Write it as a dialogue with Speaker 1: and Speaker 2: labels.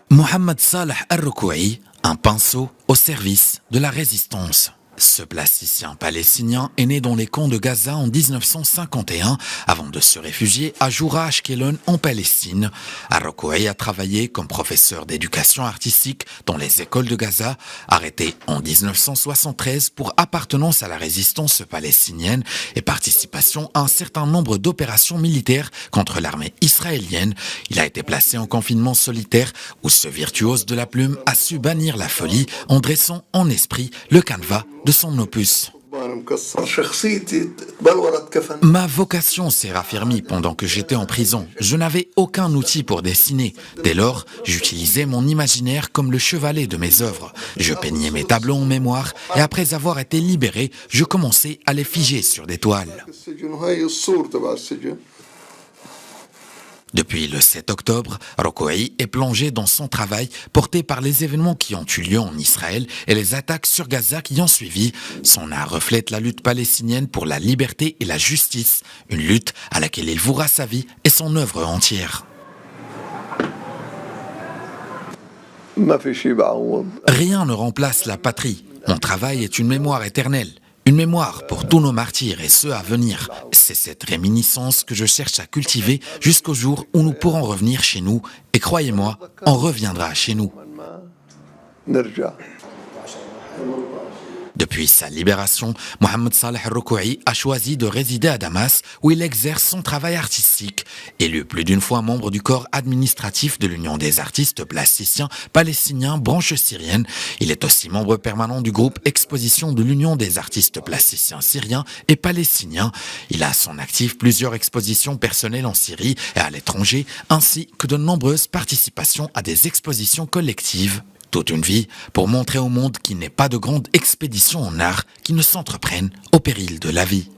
Speaker 1: Mohamed Salah Al-Rokoui, un pinceau au service de la résistance. Ce plasticien palestinien est né dans les camps de Gaza en 1951 avant de se réfugier à Joura Ashkelon en Palestine. Al-Rokoui a travaillé comme professeur d'éducation artistique dans les écoles de Gaza, arrêté en 1973 pour appartenance à la résistance palestinienne et participation à un certain nombre d'opérations militaires contre l'armée israélienne. Il a été placé en confinement solitaire où ce virtuose de la plume a su bannir la folie en dressant en esprit le canevas de son opus. Ma vocation s'est raffermie pendant que j'étais en prison. Je n'avais aucun outil pour dessiner. Dès lors, j'utilisais mon imaginaire comme le chevalet de mes œuvres. Je peignais mes tableaux en mémoire et après avoir été libéré, je commençais à les figer sur des toiles. Depuis le 7 octobre, Rokoui est plongé dans son travail porté par les événements qui ont eu lieu en Israël et les attaques sur Gaza qui ont suivi. Son art reflète la lutte palestinienne pour la liberté et la justice, une lutte à laquelle il vouera sa vie et son œuvre entière. Rien ne remplace la patrie. Mon travail est une mémoire éternelle. Une mémoire pour tous nos martyrs et ceux à venir. C'est cette réminiscence que je cherche à cultiver jusqu'au jour où nous pourrons revenir chez nous. Et croyez-moi, on reviendra chez nous. Depuis sa libération, Mohamed Salah Al-Rokoui a choisi de résider à Damas où il exerce son travail artistique. Élu plus d'une fois membre du corps administratif de l'Union des artistes plasticiens palestiniens branche syrienne, il est aussi membre permanent du groupe Exposition de l'Union des artistes plasticiens syriens et palestiniens. Il a à son actif plusieurs expositions personnelles en Syrie et à l'étranger, ainsi que de nombreuses participations à des expositions collectives. Toute une vie pour montrer au monde qu'il n'est pas de grande expédition en art qui ne s'entreprennent au péril de la vie.